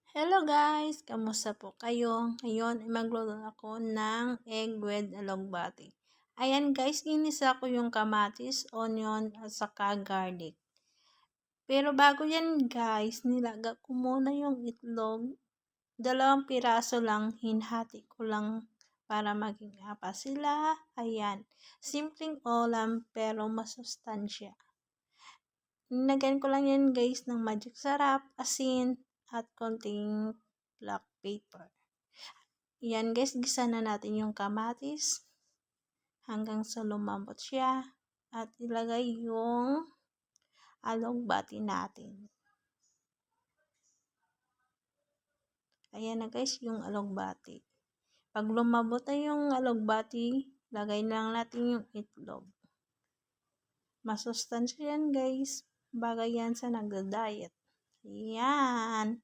Hello guys! Kamusta po kayo? Ngayon ay magluto ako ng egg with alugbati. Ayan guys, ginisa ko yung kamatis, onion at saka garlic. Pero bago yan guys, nilaga ko muna yung itlog. 2 piraso lang, hinhati ko lang para maging 4 sila. Ayan, simpleng ulam pero masustansya. Nilagyan ko lang yan guys ng magic sarap, asin, at konting black pepper. Yan guys, gisa na natin yung kamatis hanggang sa lumambot siya at ilagay yung alugbati natin. Ayan na guys yung alugbati. Pag lumambot na yung alugbati, lagay na lang natin yung itlog. Masustansya yan guys, bagay yan sa nagda-diet. Ayan.